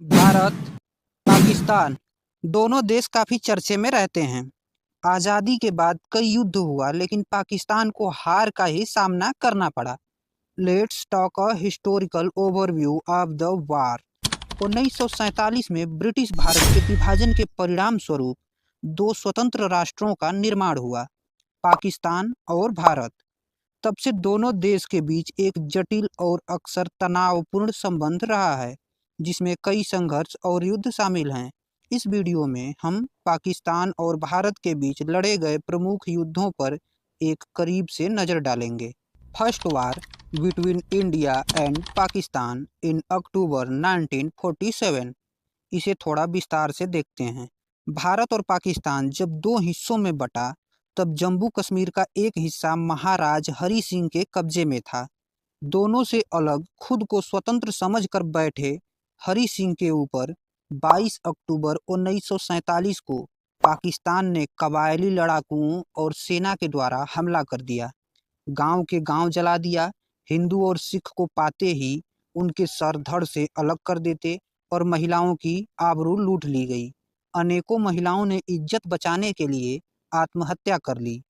भारत, पाकिस्तान दोनों देश काफी चर्चे में रहते हैं। आजादी के बाद कई युद्ध हुआ लेकिन पाकिस्तान को हार का ही सामना करना पड़ा। Let's talk a historical overview of the war. 1947 में ब्रिटिश भारत के विभाजन के परिणाम स्वरूप दो स्वतंत्र राष्ट्रों का निर्माण हुआ, पाकिस्तान और भारत। तब से दोनों देश के बीच एक जटिल और अक्सर तनावपूर्ण संबंध रहा है, जिसमें कई संघर्ष और युद्ध शामिल हैं। इस वीडियो में हम पाकिस्तान और भारत के बीच लड़े गए प्रमुख युद्धों पर एक करीब से नज़र डालेंगे। First war between India and Pakistan in October 1947। इसे थोड़ा विस्तार से देखते हैं। भारत और पाकिस्तान जब दो हिस्सों में बटा, तब जम्मू कश्मीर का एक हिस्सा महाराज हरि सिंह के कब्जे में था। दोनों से अलग खुद को स्वतंत्र समझकर बैठे हरि सिंह के ऊपर 22 अक्टूबर 1947 को पाकिस्तान ने कबायली लड़ाकुओं और सेना के द्वारा हमला कर दिया। गांव के गांव जला दिया। हिंदू और सिख को पाते ही उनके सर धड़ से अलग कर देते और महिलाओं की आबरू लूट ली गई। अनेकों महिलाओं ने इज्जत बचाने के लिए आत्महत्या कर ली।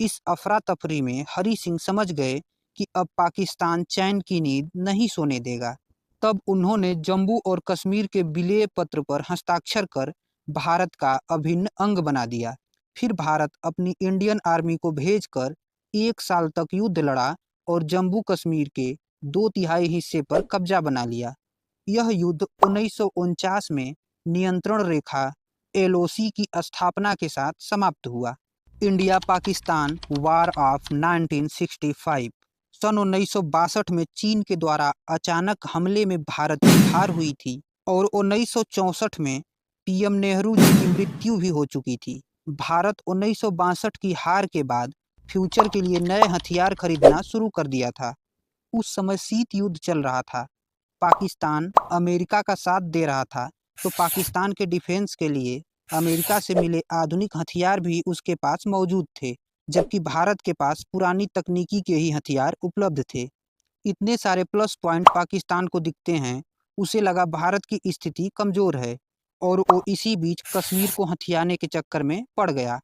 इस अफरा तफरी में हरि सिंह समझ गए कि अब पाकिस्तान चैन की नींद नहीं सोने देगा। तब उन्होंने जम्मू और कश्मीर के विलय पत्र पर हस्ताक्षर कर भारत का अभिन्न अंग बना दिया। फिर भारत अपनी इंडियन आर्मी को भेजकर 1 साल तक युद्ध लड़ा और जम्मू कश्मीर के 2/3 हिस्से पर कब्जा बना लिया। यह युद्ध 1949 में नियंत्रण रेखा एलओसी की स्थापना के साथ समाप्त हुआ। India Pakistan war of 1965। सन 1962 में चीन के द्वारा अचानक हमले में भारत की हार हुई थी और 1964 में पीएम नेहरू जी की मृत्यु भी हो चुकी थी। भारत 1962 की हार के बाद फ्यूचर के लिए नए हथियार खरीदना शुरू कर दिया था। उस समय शीत युद्ध चल रहा था। पाकिस्तान अमेरिका का साथ दे रहा था, तो पाकिस्तान के डिफेंस के लिए अमेरिका से मिले आधुनिक हथियार भी उसके पास मौजूद थे, जबकि भारत के पास पुरानी तकनीकी के ही हथियार उपलब्ध थे। इतने सारे प्लस पॉइंट पाकिस्तान को दिखते हैं, उसे लगा भारत की स्थिति कमजोर है और वो इसी बीच कश्मीर को हथियाने के चक्कर में पड़ गया।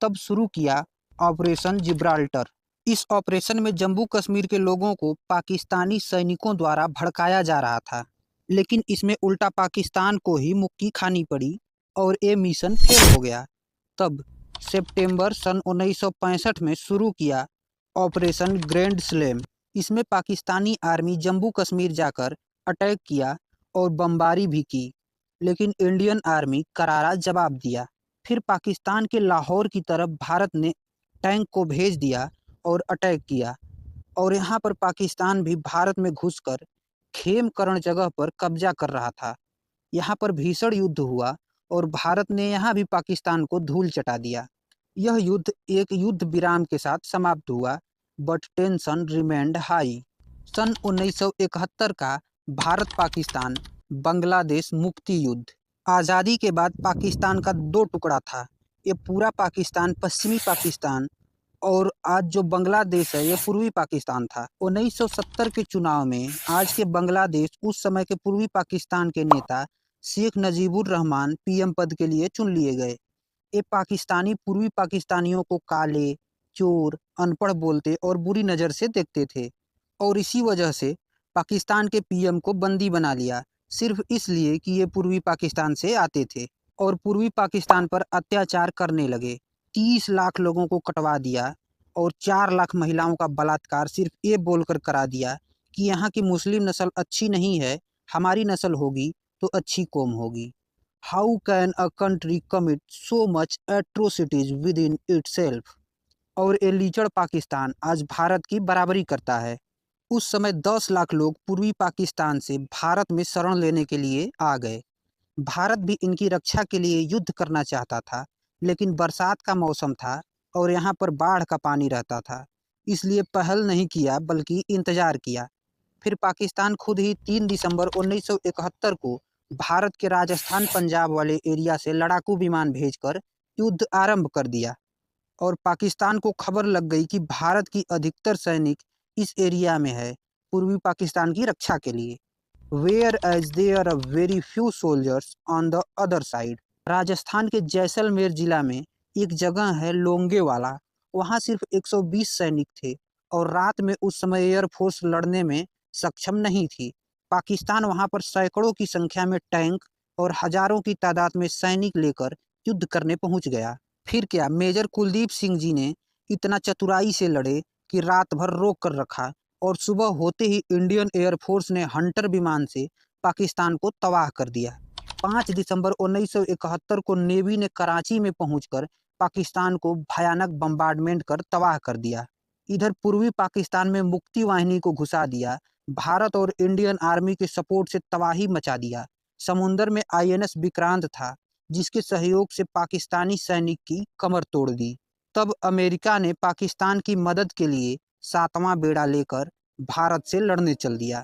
तब शुरू किया ऑपरेशन जिब्राल्टर। इस ऑपरेशन में जम्मू कश्मीर के लोगों को पाकिस्तानी सैनिकों द्वारा भड़काया जा रहा था, लेकिन इसमें उल्टा पाकिस्तान को ही मुक्की खानी पड़ी और ये मिशन फेल हो गया। तब सितंबर सन 1965 में शुरू किया ऑपरेशन ग्रैंड स्लैम। इसमें पाकिस्तानी आर्मी जम्मू कश्मीर जाकर अटैक किया और बमबारी भी की, लेकिन इंडियन आर्मी करारा जवाब दिया। फिर पाकिस्तान के लाहौर की तरफ भारत ने टैंक को भेज दिया और अटैक किया, और यहाँ पर पाकिस्तान भी भारत में घुसकर खेमकरण जगह पर कब्जा कर रहा था। यहाँ पर भीषण युद्ध हुआ और भारत ने यहाँ भी पाकिस्तान को धूल चटा दिया। यह युद्ध एक युद्ध विराम के साथ समाप्त हुआ, बट टेंशन रिमेंड हाई। सन 1971 का भारत पाकिस्तान बांग्लादेश मुक्ति युद्ध। आज़ादी के बाद पाकिस्तान का दो टुकड़ा था। ये पूरा पाकिस्तान पश्चिमी पाकिस्तान और आज जो बांग्लादेश है ये पूर्वी पाकिस्तान था। 1970 के चुनाव में आज के बांग्लादेश उस समय के पूर्वी पाकिस्तान के नेता शेख मुजीबुर रहमान पीएम पद के लिए चुन लिए गए। ये पाकिस्तानी पूर्वी पाकिस्तानियों को काले, चोर, अनपढ़ बोलते और बुरी नज़र से देखते थे, और इसी वजह से पाकिस्तान के पीएम को बंदी बना लिया, सिर्फ इसलिए कि ये पूर्वी पाकिस्तान से आते थे और पूर्वी पाकिस्तान पर अत्याचार करने लगे। 30 लाख लोगों को कटवा दिया और 4 लाख महिलाओं का बलात्कार सिर्फ ये बोलकर करा दिया कि यहाँ की मुस्लिम नस्ल अच्छी नहीं है, हमारी नस्ल होगी तो अच्छी कौम होगी। How can a country commit so much atrocities with in itself. और ये लीचड़ पाकिस्तान आज भारत की बराबरी करता है। उस समय 10 लाख लोग पूर्वी पाकिस्तान से भारत में शरण लेने के लिए आ गए। भारत भी इनकी रक्षा के लिए युद्ध करना चाहता था, लेकिन बरसात का मौसम था और यहाँ पर बाढ़ का पानी रहता था, इसलिए पहल नहीं किया बल्कि इंतजार किया। फिर पाकिस्तान खुद ही 3 दिसंबर 1971 को भारत के राजस्थान पंजाब वाले एरिया से लड़ाकू विमान भेजकर युद्ध आरंभ कर दिया, और पाकिस्तान को खबर लग गई कि भारत की अधिकतर सैनिक इस एरिया में है पूर्वी पाकिस्तान की रक्षा के लिए। Whereas there a very few soldiers on the other side. Rajasthan के जैसलमेर जिला में एक जगह है लोंगेवाला, वहाँ सिर्फ 120 सैनिक थे और रात में उस समय एयरफोर्स लड़ने में सक्षम नहीं थी। पाकिस्तान वहाँ पर सैकड़ों की संख्या में टैंक और हजारों की तादाद में सैनिक लेकर युद्ध करने पहुंच गया। फिर क्या, मेजर कुलदीप सिंह जी ने इतना चतुराई से लड़े कि रात भर रोक कर रखा और सुबह होते ही इंडियन एयरफोर्स ने हंटर विमान से पाकिस्तान को तबाह कर दिया। 5 दिसंबर 1971 को नेवी ने कराची में पहुंचकर पाकिस्तान को भयानक बम्बार्डमेंट कर तबाह कर दिया। इधर पूर्वी पाकिस्तान में मुक्ति वाहिनी को घुसा दिया। भारत और इंडियन आर्मी के सपोर्ट से तबाही मचा दिया। समुंदर में आईएनएस विक्रांत था, जिसके सहयोग से पाकिस्तानी सैनिक की कमर तोड़ दी। तब अमेरिका ने पाकिस्तान की मदद के लिए 7वां बेड़ा लेकर भारत से लड़ने चल दिया।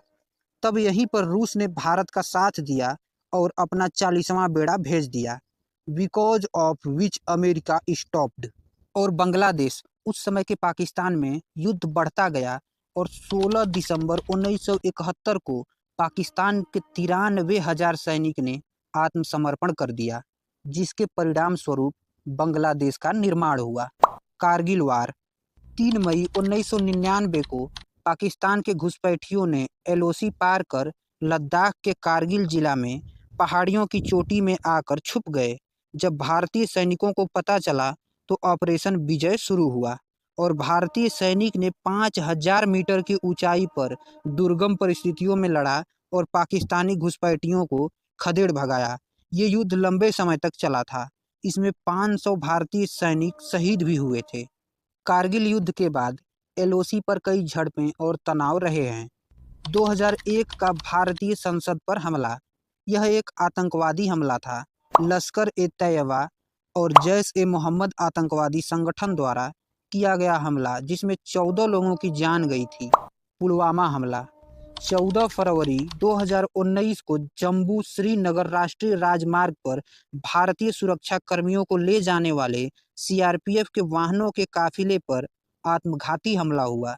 तब यहीं पर रूस ने भारत का साथ दिया और अपना 40वां बेड़ा भेज दिया, because of which America stopped. और बांग्लादेश, उस समय के पाकिस्तान में युद्ध बढ़ता गया और 16 दिसंबर 1971 को पाकिस्तान के 93,000 सैनिक ने आत्मसमर्पण कर दिया, जिसके परिणाम स्वरूप बांग्लादेश का निर्माण हुआ। कारगिल वार, 3 मई 1999 को पाकिस्तान के घुसपैठियों ने एलओसी पार कर लद्दाख के कारगिल जिला में पहाड़ियों की चोटी में आकर छुप गए। जब भारतीय सैनिकों को पता चला तो ऑपरेशन विजय शुरू हुआ और भारतीय सैनिक ने 5,000 मीटर की ऊंचाई पर दुर्गम परिस्थितियों में लड़ा और पाकिस्तानी घुसपैठियों को खदेड़ भगाया। ये युद्ध लंबे समय तक चला था। इसमें 500 भारतीय सैनिक शहीद भी हुए थे। कारगिल युद्ध के बाद एलओसी पर कई झड़पें और तनाव रहे हैं। 2001 का भारतीय संसद पर हमला, यह एक आतंकवादी हमला था। लश्कर ए तैयबा और जैश ए मोहम्मद आतंकवादी संगठन द्वारा किया गया हमला, जिसमें 14 लोगों की जान गई थी। पुलवामा हमला, 14 फरवरी 2019 को जम्मू श्रीनगर राष्ट्रीय राजमार्ग पर भारतीय सुरक्षा कर्मियों को ले जाने वाले सीआरपीएफ के वाहनों के काफिले पर आत्मघाती हमला हुआ,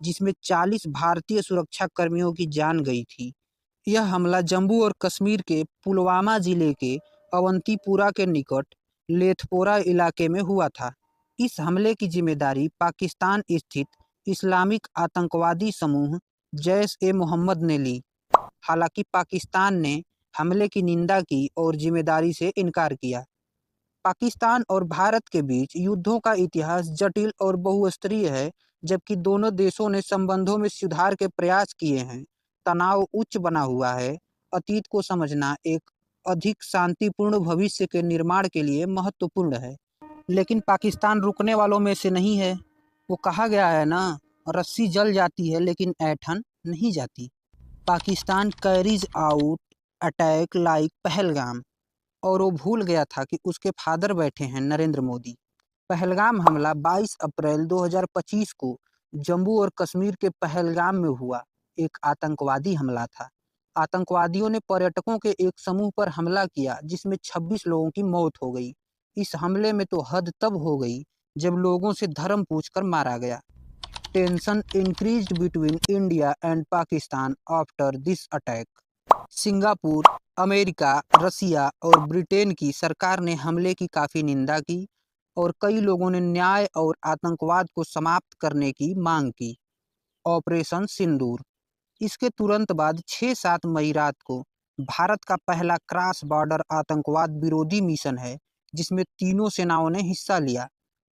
जिसमें 40 भारतीय सुरक्षा कर्मियों की जान गई थी। यह हमला जम्मू और कश्मीर के पुलवामा जिले के अवंतीपुरा के निकट लेथपोरा इलाके में हुआ था। इस हमले की जिम्मेदारी पाकिस्तान स्थित इस्लामिक आतंकवादी समूह जैश ए मोहम्मद ने ली। हालांकि पाकिस्तान ने हमले की निंदा की और जिम्मेदारी से इनकार किया। पाकिस्तान और भारत के बीच युद्धों का इतिहास जटिल और बहुस्तरीय है, जबकि दोनों देशों ने संबंधों में सुधार के प्रयास किए हैं। तनाव उच्च बना हुआ है। अतीत को समझना एक अधिक शांतिपूर्ण भविष्य के निर्माण के लिए महत्वपूर्ण है। लेकिन पाकिस्तान रुकने वालों में से नहीं है। वो कहा गया है ना, रस्सी जल जाती है लेकिन ऐंठन नहीं जाती। Pakistan carries out attack like Pahalgam, और वो भूल गया था कि उसके फादर बैठे हैं नरेंद्र मोदी। पहलगाम हमला 22 अप्रैल 2025 को जम्मू और कश्मीर के पहलगाम में हुआ एक आतंकवादी हमला था। आतंकवादियों ने पर्यटकों के एक समूह पर हमला किया, जिसमें 26 लोगों की मौत हो गई। इस हमले में तो हद तब हो गई जब लोगों से धर्म पूछकर मारा गया। Tension increased between India and Pakistan after this attack. Singapore, America, Russia और ब्रिटेन की सरकार ने हमले की काफ़ी निंदा की और कई लोगों ने न्याय और आतंकवाद को समाप्त करने की मांग की। ऑपरेशन सिंदूर, इसके तुरंत बाद 6-7 मई रात को भारत का पहला क्रॉस बॉर्डर आतंकवाद विरोधी मिशन है, जिसमें तीनों सेनाओं ने हिस्सा लिया।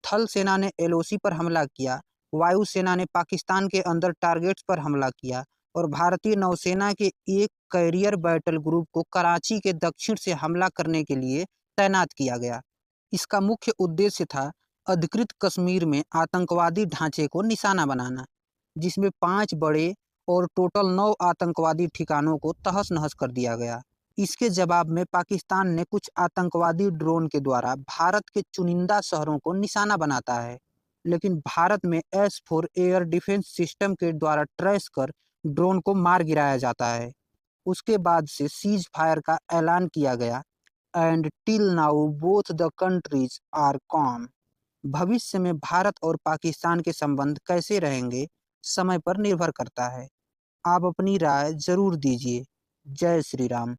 थल सेना ने एलओसी पर हमला किया, वायुसेना ने पाकिस्तान के अंदर टारगेट्स पर हमला किया और भारतीय नौसेना के एक कैरियर बैटल ग्रुप को कराची के दक्षिण से हमला करने के लिए तैनात किया गया। इसका मुख्य उद्देश्य था अधिकृत कश्मीर में आतंकवादी ढांचे को निशाना बनाना, जिसमें 5 बड़े और टोटल 9 आतंकवादी ठिकानों को तहस-नहस कर दिया गया। इसके जवाब में पाकिस्तान ने कुछ आतंकवादी ड्रोन के द्वारा भारत के चुनिंदा शहरों को निशाना बनाता है, लेकिन भारत में S-4 एयर डिफेंस सिस्टम के द्वारा ट्रेस कर ड्रोन को मार गिराया जाता है। उसके बाद से सीज फायर का ऐलान किया गया and till now both the countries are calm. भविष्य में भारत और पाकिस्तान के संबंध कैसे रहेंगे, समय पर निर्भर करता है। आप अपनी राय जरूर दीजिए। जय श्री राम।